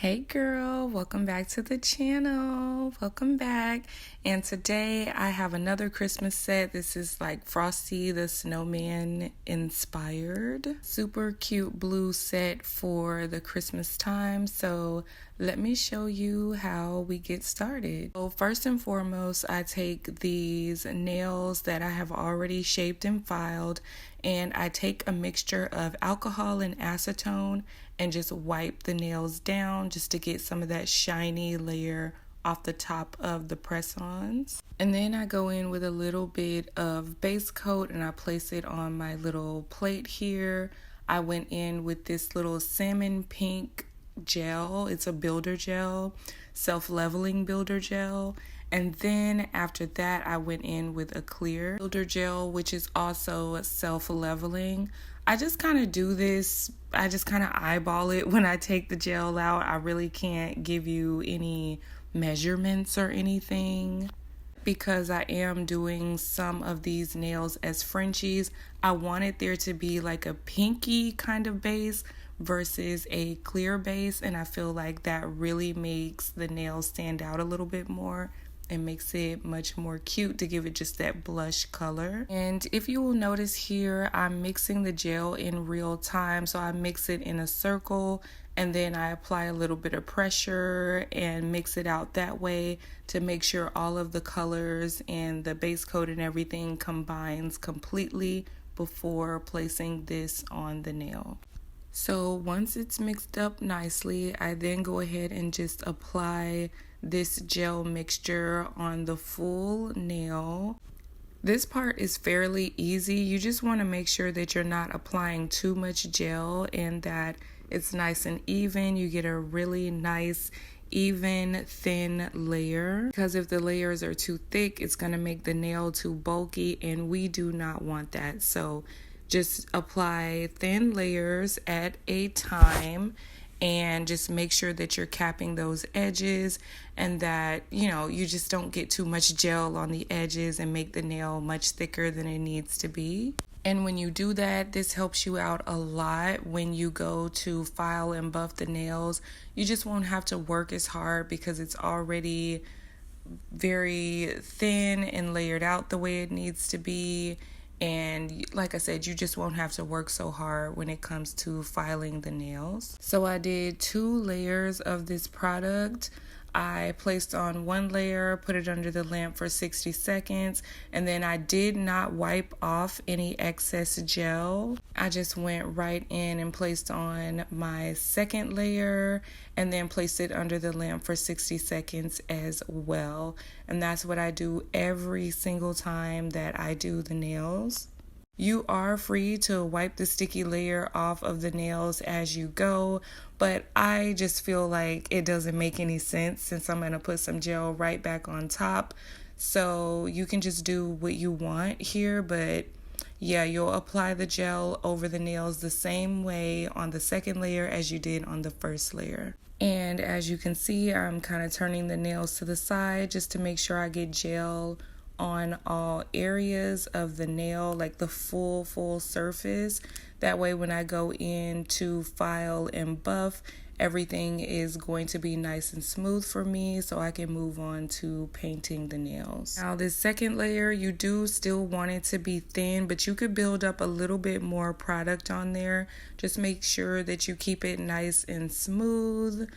Hey girl, welcome back to the channel. Welcome back. And today I have another Christmas set. This is like Frosty the Snowman inspired. Super cute blue set for the Christmas time. So let me show you how we get started. So first and foremost, I take these nails that I have already shaped and filed, and I take a mixture of alcohol and acetone and just wipe the nails down just to get some of that shiny layer off the top of the press-ons. And then I go in with a little bit of base coat and I place it on my little plate here. I went in with this little salmon pink gel. It's a builder gel, self-leveling builder gel. And then after that, I went in with a clear builder gel, which is also self-leveling. I just kind of do this, I just kind of eyeball it when I take the gel out. I really can't give you any measurements or anything. Because I am doing some of these nails as Frenchies, I wanted there to be like a pinky kind of base versus a clear base, and I feel like that really makes the nails stand out a little bit more and makes it much more cute to give it just that blush color. And if you will notice here, I'm mixing the gel in real time. So I mix it in a circle and then I apply a little bit of pressure and mix it out that way to make sure all of the colors and the base coat and everything combines completely before placing this on the nail. So once it's mixed up nicely, I then go ahead and just apply this gel mixture on the full nail. This part is fairly easy. You just want to make sure that you're not applying too much gel and that it's nice and even. You get a really nice, even, thin layer. Because if the layers are too thick, it's going to make the nail too bulky, and we do not want that. So just apply thin layers at a time and just make sure that you're capping those edges and that, you just don't get too much gel on the edges and make the nail much thicker than it needs to be. And when you do that, this helps you out a lot when you go to file and buff the nails. You just won't have to work as hard because it's already very thin and layered out the way it needs to be. And like I said, you just won't have to work so hard when it comes to filing the nails. So I did 2 layers of this product. I placed on one layer, put it under the lamp for 60 seconds, and then I did not wipe off any excess gel. I just went right in and placed on my second layer and then placed it under the lamp for 60 seconds as well. And that's what I do every single time that I do the nails. You are free to wipe the sticky layer off of the nails as you go, but I just feel like it doesn't make any sense since I'm going to put some gel right back on top. So you can just do what you want here, but yeah, you'll apply the gel over the nails the same way on the second layer as you did on the first layer. And as you can see, I'm kind of turning the nails to the side just to make sure I get gel on all areas of the nail, like the full surface. That way when I go in to file and buff, everything is going to be nice and smooth for me so I can move on to painting the nails. Now this second layer, you do still want it to be thin, but you could build up a little bit more product on there. Just make sure that you keep it nice and smooth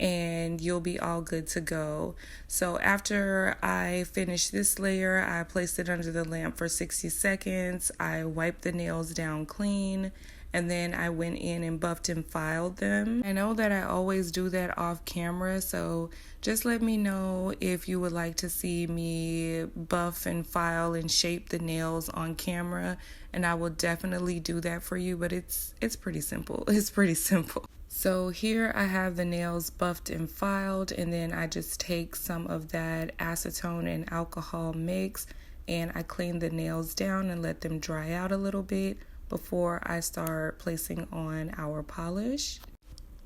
and you'll be all good to go. So after I finish this layer, I placed it under the lamp for 60 seconds. I wiped the nails down clean, and then I went in and buffed and filed them. I know that I always do that off camera, so just let me know if you would like to see me buff and file and shape the nails on camera, and I will definitely do that for you, but it's pretty simple. It's pretty simple. So here I have the nails buffed and filed, and then I just take some of that acetone and alcohol mix and I clean the nails down and let them dry out a little bit before I start placing on our polish.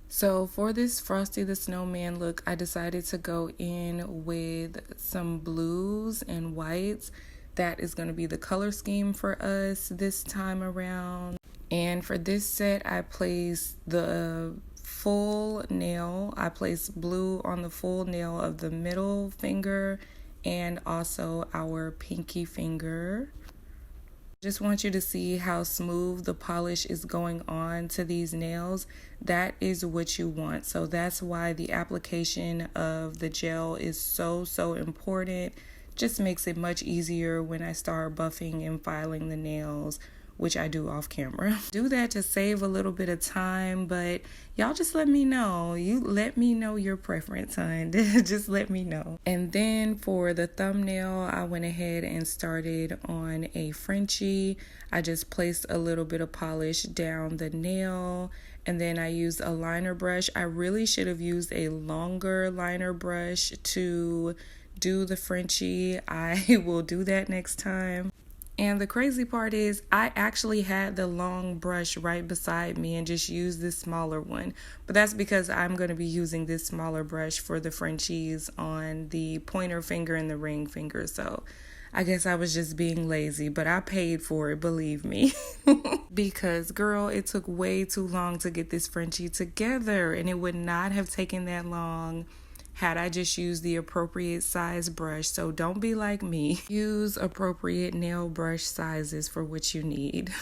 So for this Frosty the Snowman look, I decided to go in with some blues and whites. That is going to be the color scheme for us this time around. And for this set, I placed the full nail. I placed blue on the full nail of the middle finger and also our pinky finger. Just want you to see how smooth the polish is going on to these nails. That is what you want. So that's why the application of the gel is so important. Just makes it much easier when I start buffing and filing the nails, which I do off camera. Do that to save a little bit of time, but y'all just let me know. You let me know your preference, hon. Just let me know. And then for the thumbnail, I went ahead and started on a Frenchie. I just placed a little bit of polish down the nail, and then I used a liner brush. I really should have used a longer liner brush to do the Frenchie. I will do that next time. And the crazy part is I actually had the long brush right beside me and just used this smaller one. But that's because I'm going to be using this smaller brush for the Frenchies on the pointer finger and the ring finger. So I guess I was just being lazy, but I paid for it, believe me. Because, girl, it took way too long to get this Frenchie together, and it would not have taken that long had I just used the appropriate size brush. So don't be like me. Use appropriate nail brush sizes for what you need.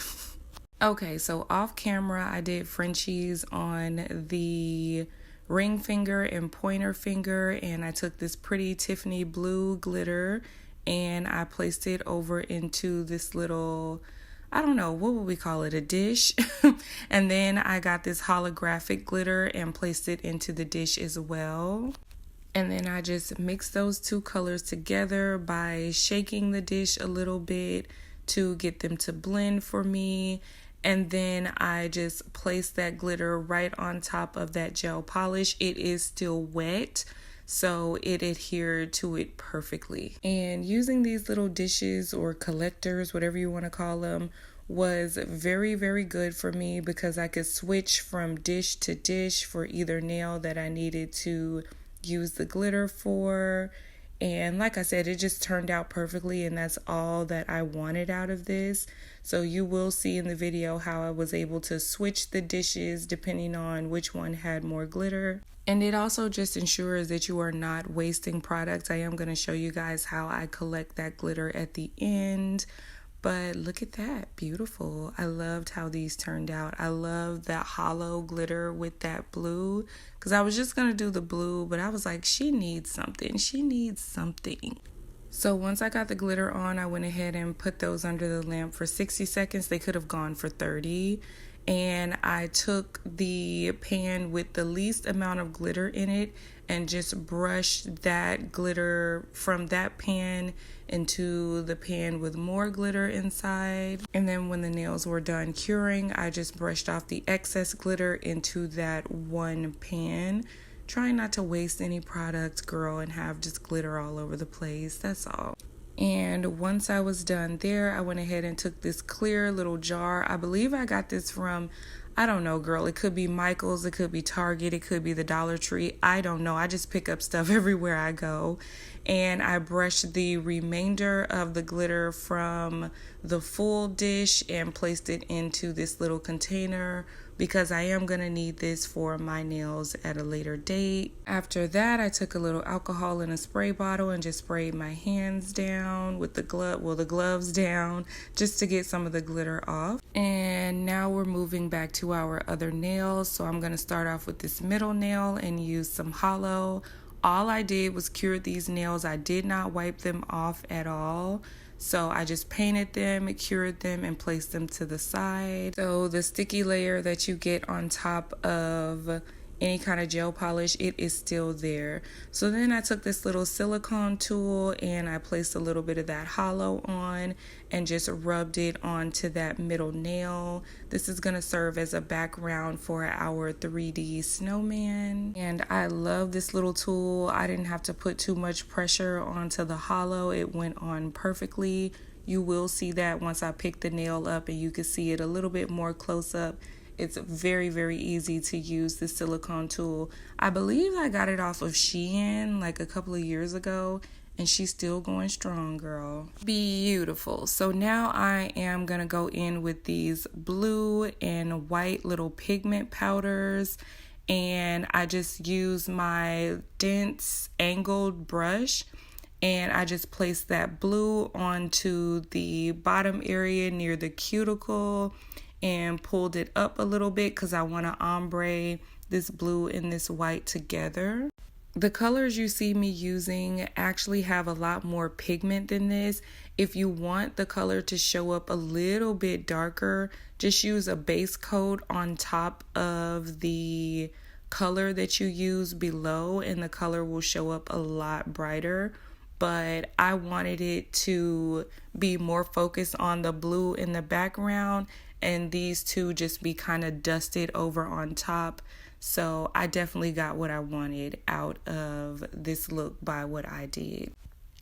Okay, so off camera, I did Frenchies on the ring finger and pointer finger, and I took this pretty Tiffany blue glitter and I placed it over into this little, I don't know, what would we call it, a dish? And then I got this holographic glitter and placed it into the dish as well. And then I just mixed those two colors together by shaking the dish a little bit to get them to blend for me. And then I just placed that glitter right on top of that gel polish. It is still wet, so it adhered to it perfectly. And using these little dishes or collectors, whatever you want to call them, was very good for me because I could switch from dish to dish for either nail that I needed to use the glitter for. And like I said, it just turned out perfectly, and that's all that I wanted out of this. So you will see in the video how I was able to switch the dishes depending on which one had more glitter. And it also just ensures that you are not wasting products. I am going to show you guys how I collect that glitter at the end. But look at that, beautiful. I loved how these turned out. I love that hollow glitter with that blue, because I was just going to do the blue, but I was like, she needs something. She needs something. So once I got the glitter on, I went ahead and put those under the lamp for 60 seconds. They could have gone for 30. And I took the pan with the least amount of glitter in it and just brushed that glitter from that pan into the pan with more glitter inside. And then when the nails were done curing, I just brushed off the excess glitter into that one pan. Try not to waste any product, girl, and have just glitter all over the place. That's all. And once I was done there, I went ahead and took this clear little jar. I believe I got this from, I don't know, girl. It could be Michael's, it could be Target, it could be the Dollar Tree. I don't know. I just pick up stuff everywhere I go. And I brushed the remainder of the glitter from the full dish and placed it into this little container because I am going to need this for my nails at a later date. After that, I took a little alcohol in a spray bottle and just sprayed my hands down with the gloves down, just to get some of the glitter off. And now we're moving back to our other nails. So I'm going to start off with this middle nail and use some hollow. All I did was cure these nails. I did not wipe them off at all. So I just painted them, cured them, and placed them to the side. So the sticky layer that you get on top of any kind of gel polish, it is still there. So then I took this little silicone tool and I placed a little bit of that hollow on and just rubbed it onto that middle nail. This is going to serve as a background for our 3D snowman. And I love this little tool. I didn't have to put too much pressure onto the hollow. It went on perfectly. You will see that once I pick the nail up and you can see it a little bit more close up. It's very easy to use the silicone tool. I believe I got it off of Shein like a couple of years ago, and she's still going strong, girl. Beautiful. So now I am gonna go in with these blue and white little pigment powders, and I just use my dense angled brush and I just placed that blue onto the bottom area near the cuticle and pulled it up a little bit because I want to ombre this blue and this white together. The colors you see me using actually have a lot more pigment than this. If you want the color to show up a little bit darker, just use a base coat on top of the color that you use below and the color will show up a lot brighter. But I wanted it to be more focused on the blue in the background and these two just be kind of dusted over on top. So I definitely got what I wanted out of this look by what I did.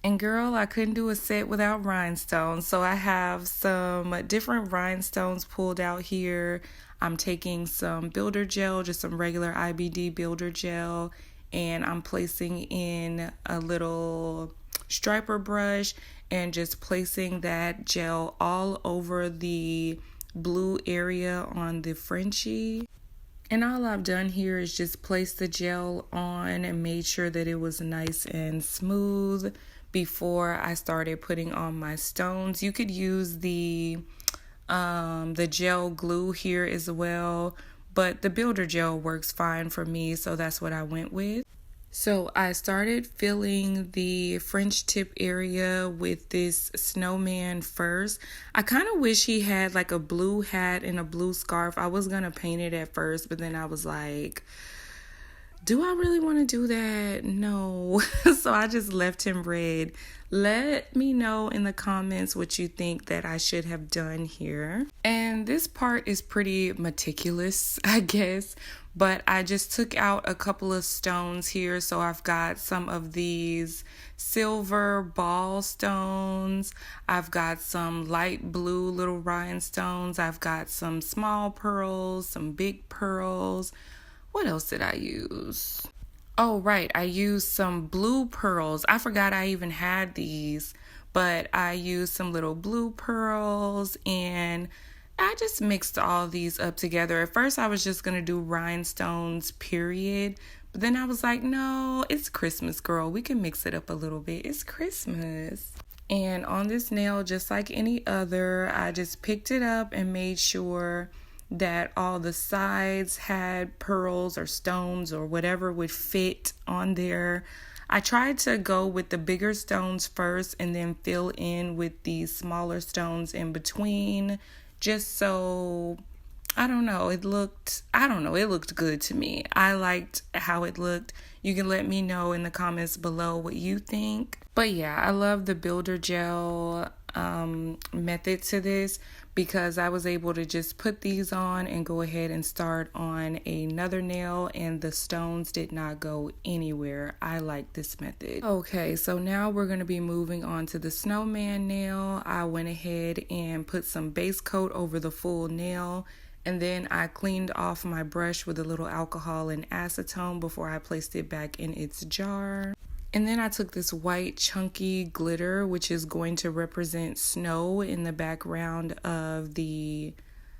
And girl, I couldn't do a set without rhinestones. So I have some different rhinestones pulled out here. I'm taking some builder gel, just some regular IBD builder gel, and I'm placing in a little striper brush and just placing that gel all over the blue area on the Frenchie. And all I've done here is just place the gel on and made sure that it was nice and smooth before I started putting on my stones. You could use the gel glue here as well, but the builder gel works fine for me, so that's what I went with. So I started filling the French tip area with this snowman first. I kind of wish he had like a blue hat and a blue scarf. I was going to paint it at first, but then I was like, do I really want to do that? No. So I just left him red. Let me know in the comments what you think that I should have done here. And this part is pretty meticulous, I guess. But I just took out a couple of stones here. So I've got some of these silver ball stones. I've got some light blue little rhinestones. I've got some small pearls, some big pearls. What else did I use? Oh, right. I used some blue pearls. I forgot I even had these, but I used some little blue pearls and I just mixed all these up together. At first, I was just going to do rhinestones, period. But then I was like, no, it's Christmas, girl. We can mix it up a little bit. It's Christmas. And on this nail, just like any other, I just picked it up and made sure that all the sides had pearls or stones or whatever would fit on there. I tried to go with the bigger stones first and then fill in with these smaller stones in between, just so, it looked good to me. I liked how it looked. You can let me know in the comments below what you think. But yeah, I love the builder gel method to this because I was able to just put these on and go ahead and start on another nail and the stones did not go anywhere. I like this method. Okay, so now we're going to be moving on to the snowman nail. I went ahead and put some base coat over the full nail and then I cleaned off my brush with a little alcohol and acetone before I placed it back in its jar. And then I took this white chunky glitter, which is going to represent snow in the background of the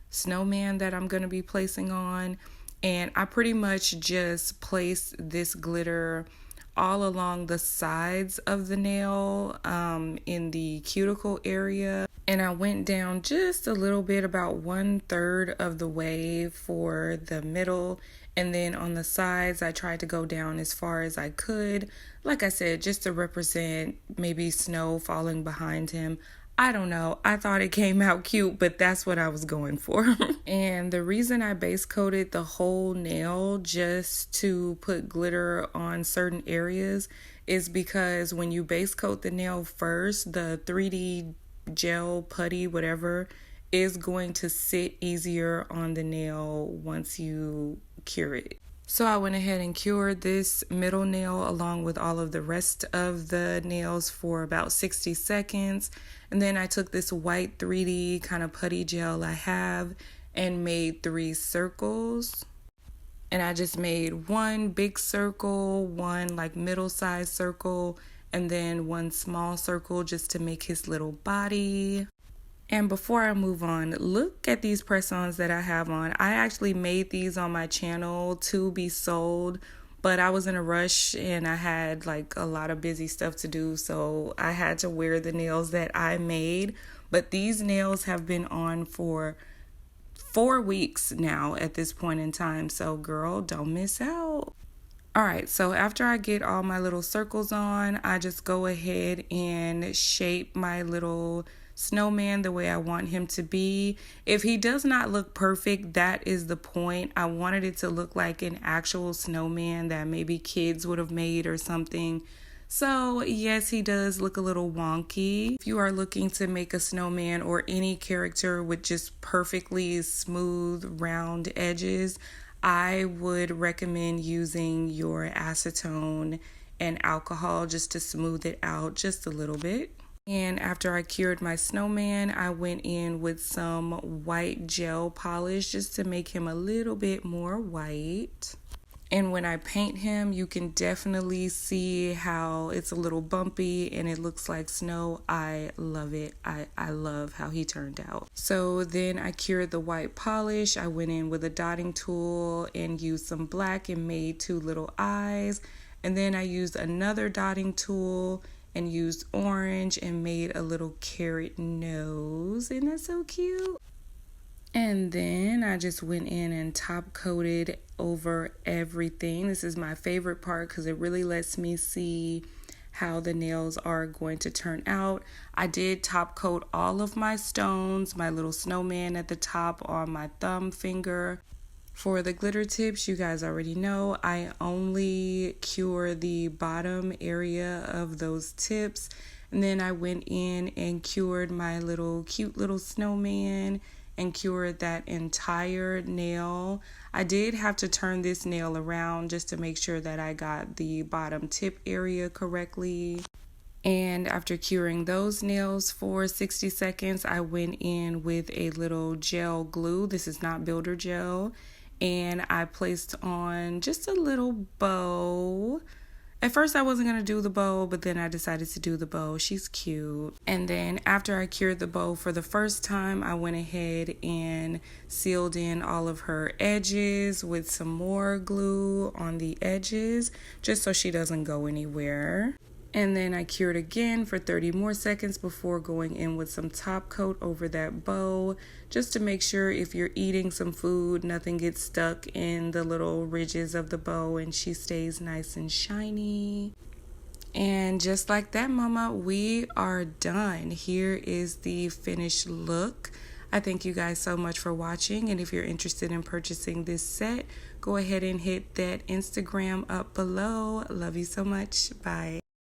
snowman that I'm going to be placing on. And I pretty much just placed this glitter all along the sides of the nail in the cuticle area. And I went down just a little bit, about 1/3 of the way for the middle. And then on the sides, I tried to go down as far as I could. Like I said, just to represent maybe snow falling behind him. I don't know. I thought it came out cute, but that's what I was going for. And the reason I base coated the whole nail just to put glitter on certain areas is because when you base coat the nail first, the 3D gel, putty, whatever, is going to sit easier on the nail once you cure it. So I went ahead and cured this middle nail along with all of the rest of the nails for about 60 seconds. And then I took this white 3D kind of putty gel I have and made 3 circles. And I just made 1 big circle, 1 like middle-sized circle, and then 1 small circle just to make his little body. And before I move on, look at these press-ons that I have on. I actually made these on my channel to be sold, but I was in a rush and I had like a lot of busy stuff to do, so I had to wear the nails that I made. But these nails have been on for 4 weeks now at this point in time, so girl, don't miss out. All right, so after I get all my little circles on, I just go ahead and shape my little snowman the way I want him to be. If he does not look perfect, that is the point. I wanted it to look like an actual snowman that maybe kids would have made or something. So yes, he does look a little wonky. If you are looking to make a snowman or any character with just perfectly smooth, round edges, I would recommend using your acetone and alcohol just to smooth it out just a little bit. And after I cured my snowman, I went in with some white gel polish just to make him a little bit more white. And when I paint him, you can definitely see how it's a little bumpy and it looks like snow. I love it. I love how he turned out. So then I cured the white polish. I went in with a dotting tool and used some black and made 2 little eyes. And then I used another dotting tool and used orange and made a little carrot nose. Isn't that so cute? And then I just went in and top coated over everything. This is my favorite part because it really lets me see how the nails are going to turn out. I did top coat all of my stones, my little snowman at the top on my thumb finger. For the glitter tips, you guys already know I only cure the bottom area of those tips. And then I went in and cured my cute little snowman and cured that entire nail. I did have to turn this nail around just to make sure that I got the bottom tip area correctly. And after curing those nails for 60 seconds, I went in with a little gel glue. This is not builder gel. And I placed on just a little bow. At first I wasn't going to do the bow, but then I decided to do the bow. She's cute. And then after I cured the bow for the first time, I went ahead and sealed in all of her edges with some more glue on the edges, just so she doesn't go anywhere. And then I cured again for 30 more seconds before going in with some top coat over that bow, just to make sure if you're eating some food, nothing gets stuck in the little ridges of the bow and she stays nice and shiny. And just like that, mama, we are done. Here is the finished look. I thank you guys so much for watching, and if you're interested in purchasing this set, go ahead and hit that Instagram up below. Love you so much. Bye.